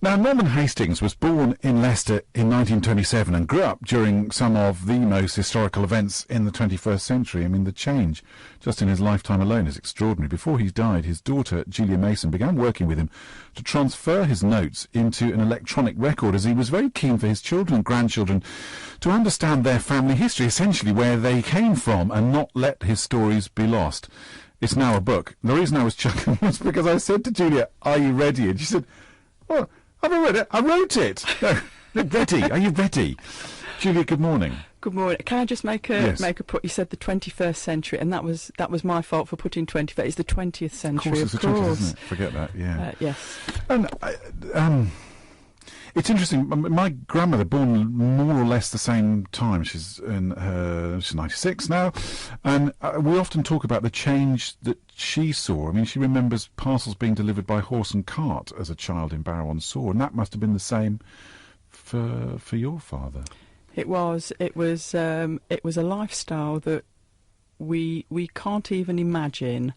Now, Norman Hastings was born in Leicester in 1927 and grew up during some of the most historical events in the 21st century. I mean, the change just in his lifetime alone is extraordinary. Before he died, his daughter, Julia Mason, began working with him to transfer his notes into an electronic record, as he was very keen for his children and grandchildren to understand their family history, essentially where they came from, and not let his stories be lost. It's now a book. The reason I was chuckling was because I said to Julia, "Are you ready?" And she said, "Well, I've read it. I wrote it." No, ready? Are you ready? Julia, good morning. Good morning. Can I just make a point? You said the 21st century, and that was my fault for putting 21st. It's the 20th century, of course. It's the 20th, isn't it? Forget that. Yeah. Yes. And it's interesting. My grandmother, born more or less the same time. She's 96 now, and we often talk about the change that she saw. I mean, she remembers parcels being delivered by horse and cart as a child in Barrow-on-Soar, and that must have been the same for your father. It was. It was a lifestyle that we can't even imagine.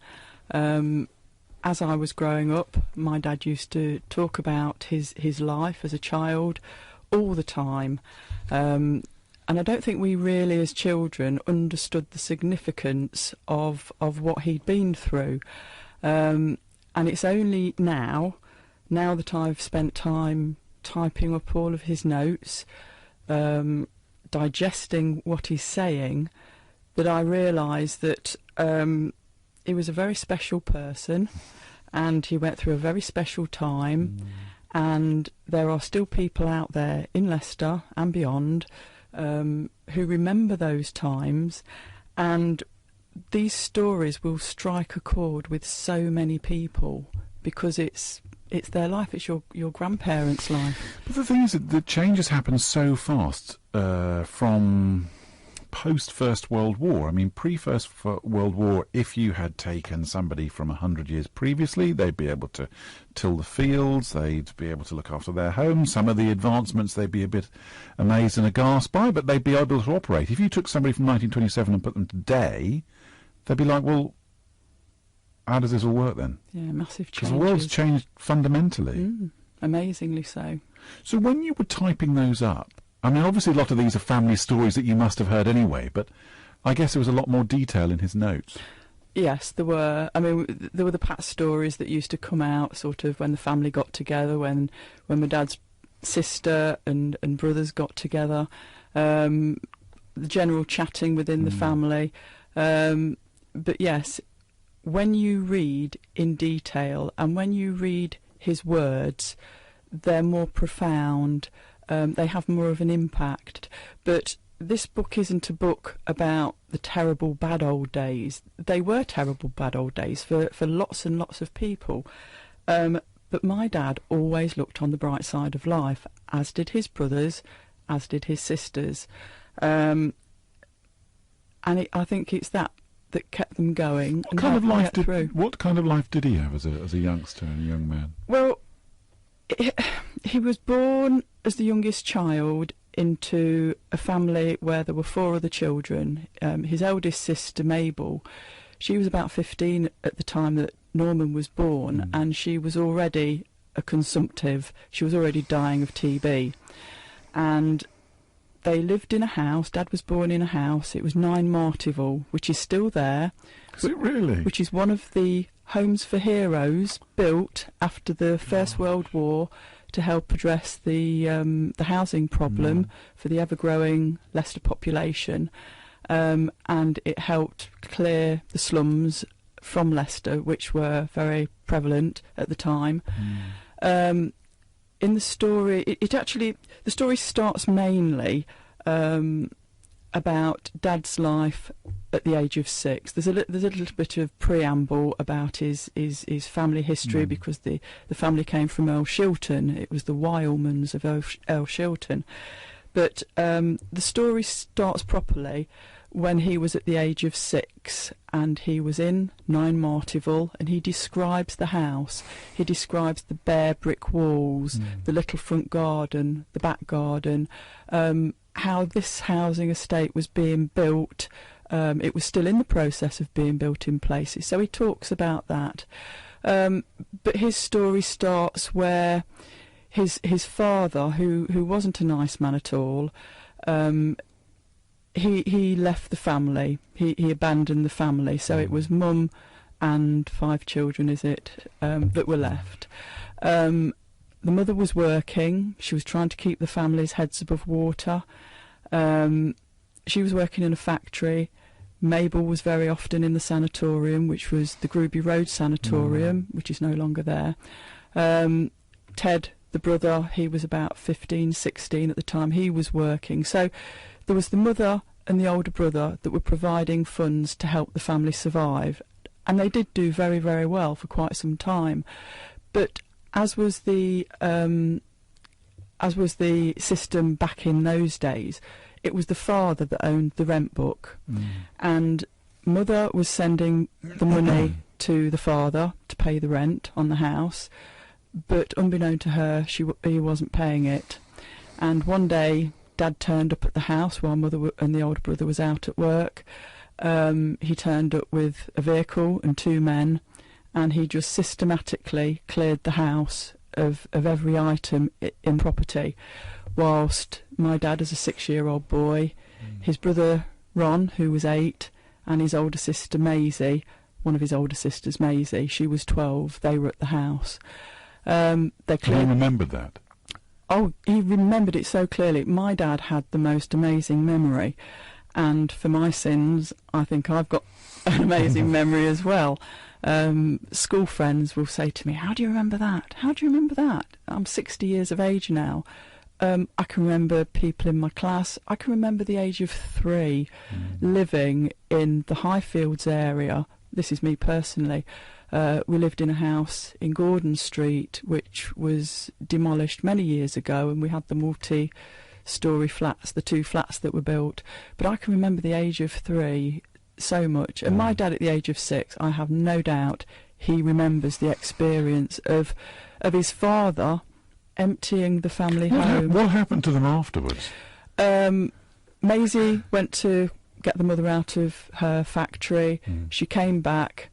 As I was growing up, my dad used to talk about his life as a child all the time. And I don't think we really, as children, understood the significance of what he'd been through. And it's only now that I've spent time typing up all of his notes, digesting what he's saying, that I realise that he was a very special person, and he went through a very special time, and there are still people out there in Leicester and beyond who remember those times, and these stories will strike a chord with so many people because it's their life, it's your grandparents' life. But the thing is that the changes happen so fast from post-First World War. I mean, pre-First World War, if you had taken somebody from 100 years previously, they'd be able to till the fields, they'd be able to look after their homes. Some of the advancements they'd be a bit amazed and aghast by, but they'd be able to operate. If you took somebody from 1927 and put them today, they'd be like, well, how does this all work then? Yeah, massive changes. Because the world's changed fundamentally. Amazingly so. So when you were typing those up, I mean, obviously a lot of these are family stories that you must have heard anyway, but I guess there was a lot more detail in his notes. Yes, there were. I mean, there were the past stories that used to come out sort of when the family got together, when my dad's sister and brothers got together, the general chatting within the family. But yes, when you read in detail and when you read his words, they're more profound. They have more of an impact. But this book isn't a book about the terrible bad old days. They were terrible bad old days for lots and lots of people. But my dad always looked on the bright side of life, as did his brothers, as did his sisters. And I think it's that kept them going. What kind of life did he have as a youngster and a young man? Well, he was born as the youngest child into a family where there were 4 other children. His eldest sister, Mabel, she was about 15 at the time that Norman was born, and she was already a consumptive. She was already dying of TB. And they lived in a house. Dad was born in a house. It was 9 Martyville, which is still there. Is it really? Which is one of the homes for heroes built after the First World War to help address the housing problem for the ever-growing Leicester population. And it helped clear the slums from Leicester, which were very prevalent at the time. In the story, the story starts mainly about Dad's life at the age of 6. There's a little bit of preamble about his family history, because the family came from Earl Shilton. It was the Wilemans of Earl Shilton. But the story starts properly when he was at the age of 6, and he was in 9 Martyville, and he describes the house. He describes the bare brick walls, the little front garden, the back garden, how this housing estate was being built. It was still in the process of being built in places, so he talks about that. But his story starts where his father, who wasn't a nice man at all, he left the family. He abandoned the family. So it was mum and 5 children, is it, that were left. The mother was working. She was trying to keep the family's heads above water. She was working in a factory. Mabel was very often in the sanatorium, which was the Gruby Road Sanatorium, which is no longer there. Ted, the brother, he was about 15, 16 at the time. He was working. So there was the mother and the older brother that were providing funds to help the family survive. And they did do very, very well for quite some time. But as was the system back in those days, it was the father that owned the rent book. And mother was sending the money to the father to pay the rent on the house, but unbeknown to her, he wasn't paying it. And one day, Dad turned up at the house while mother and the older brother was out at work. He turned up with a vehicle and 2 men, and he just systematically cleared the house of every item in property, whilst my dad, as a 6-year-old boy, his brother Ron, who was 8, and his older sister Maisie, one of his older sisters, Maisie, she was 12, they were at the house. They cleared. He remembered that? Oh, he remembered it so clearly. My dad had the most amazing memory, and for my sins, I think I've got an amazing memory as well. School friends will say to me, "How do you remember that? How do you remember that?" I'm 60 years of age now. I can remember people in my class. I can remember the age of 3 living in the Highfields area. This is me personally. We lived in a house in Gordon Street, which was demolished many years ago, and we had the multi-storey flats, the 2 flats that were built. But I can remember the age of 3 so much. And my dad, at the age of 6, I have no doubt he remembers the experience of his father emptying the family home. What happened to them afterwards? Maisie went to get the mother out of her factory. She came back.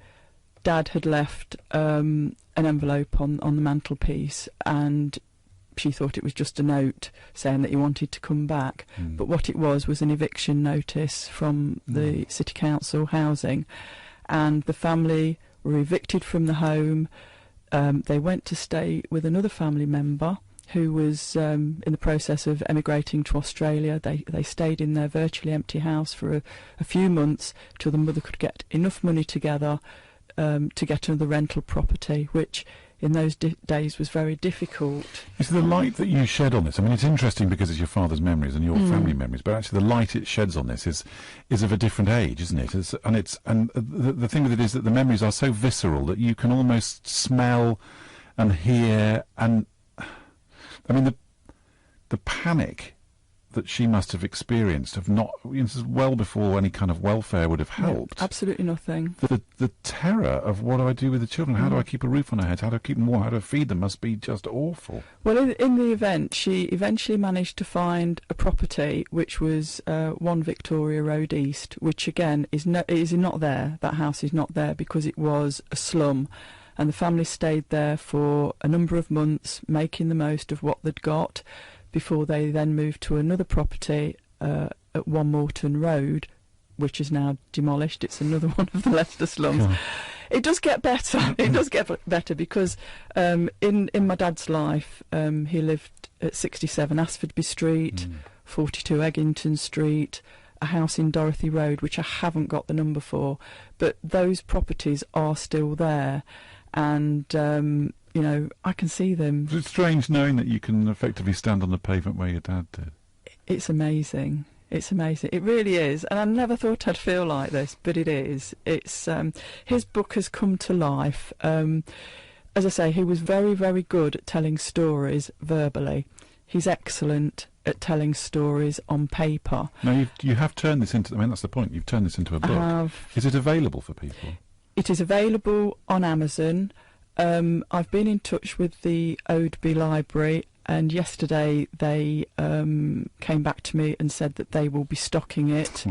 Dad had left an envelope on the mantelpiece, and she thought it was just a note saying that he wanted to come back. But what it was an eviction notice from the City Council housing, and the family were evicted from the home. They went to stay with another family member who was in the process of emigrating to Australia. They stayed in their virtually empty house for a few months till the mother could get enough money together to get another rental property, which in those days was very difficult. Is the light that you shed on this, I mean, it's interesting because it's your father's memories and your family memories, but actually the light it sheds on this is of a different age, isn't it? And the thing with it is that the memories are so visceral that you can almost smell and hear, and I mean the panic that she must have experienced of not, this is well before any kind of welfare would have helped. Yeah, absolutely nothing. The terror of what do I do with the children? How do I keep a roof on their heads? How do I keep them warm? How do I feed them? Must be just awful. Well, in the event, she eventually managed to find a property which was 1 Victoria Road East, which again is not there. That house is not there because it was a slum, and the family stayed there for a number of months, making the most of what they'd got, before they then moved to another property at 1 Moreton Road, which is now demolished. It's another one of the Leicester slums. Yeah. It does get better. It does get better because in my dad's life, he lived at 67 Asfordby Street, 42 Eggington Street, a house in Dorothy Road, which I haven't got the number for, but those properties are still there, and you know, I can see them. It's strange knowing that you can effectively stand on the pavement where your dad did. It's amazing. It's amazing. It really is. And I never thought I'd feel like this, but it is. It's his book has come to life. As I say, he was very, very good at telling stories verbally. He's excellent at telling stories on paper. Now, you have turned this into, I mean, that's the point, you've turned this into a book. I have. Is it available for people? It is available on Amazon. I've been in touch with the Oadby Library, and yesterday they came back to me and said that they will be stocking it.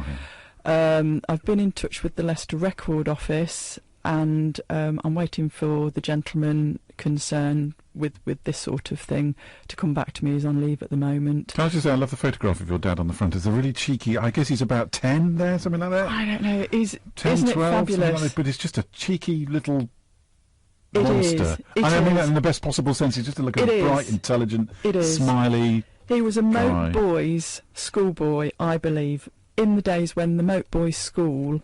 I've been in touch with the Leicester Record Office. and I'm waiting for the gentleman concerned with this sort of thing to come back to me. He's on leave at the moment. Can I just say, I love the photograph of your dad on the front. It's a really cheeky, I guess he's about 10 there, something like that? I don't know. He's 10, isn't 12, it fabulous? like that, but it's just a cheeky little It monster. is. I mean that in the best possible sense. He's just a bright, intelligent, smiley. He was a guy. Moat Boys schoolboy, I believe, in the days when the Moat Boys school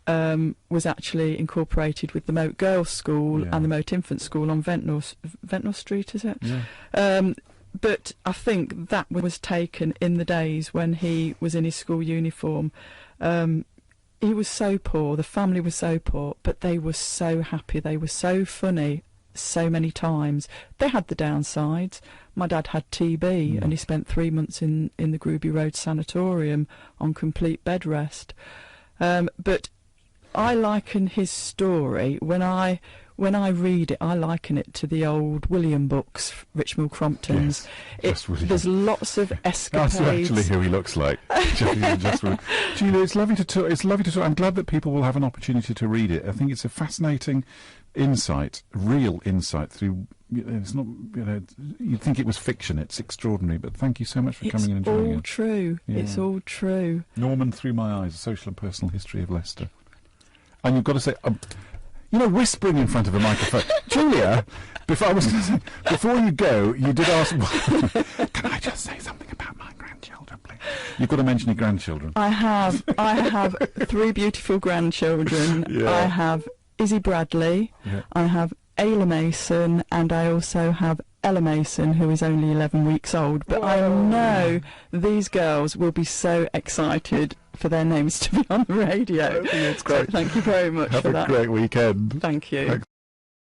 was actually incorporated with the Moat Girls School and the Moat Infant School on Ventnor Street, is it? Yeah. But I think that was taken in the days when he was in his school uniform. He was so poor, the family was so poor, but they were so happy, they were so funny so many times. They had the downsides. My dad had TB and he spent 3 months in the Gruby Road Sanatorium on complete bed rest. But I liken his story, when I read it, I liken it to the old William books, Richmond Crompton's. Yes, there's lots of escapades. That's actually who he looks like. Julia, it's lovely to talk. It's lovely to talk. I'm glad that people will have an opportunity to read it. I think it's a fascinating insight, real insight through. It's not, you'd think it was fiction. It's extraordinary. But thank you so much for coming and joining us. It's all true. Yeah. It's all true. Norman Through My Eyes: A Social and Personal History of Leicester. And you've got to say. Whispering in front of a microphone. Julia, before you go, you did ask, can I just say something about my grandchildren, please? You've got to mention your grandchildren. I have 3 beautiful grandchildren. Yeah. I have Izzy Bradley, I have Ayla Mason, and I also have Ella Mason, who is only 11 weeks old. But I know these girls will be so excited for their names to be on the radio. I think it's great. So thank you very much for that. Have a great weekend. Thank you. Thanks.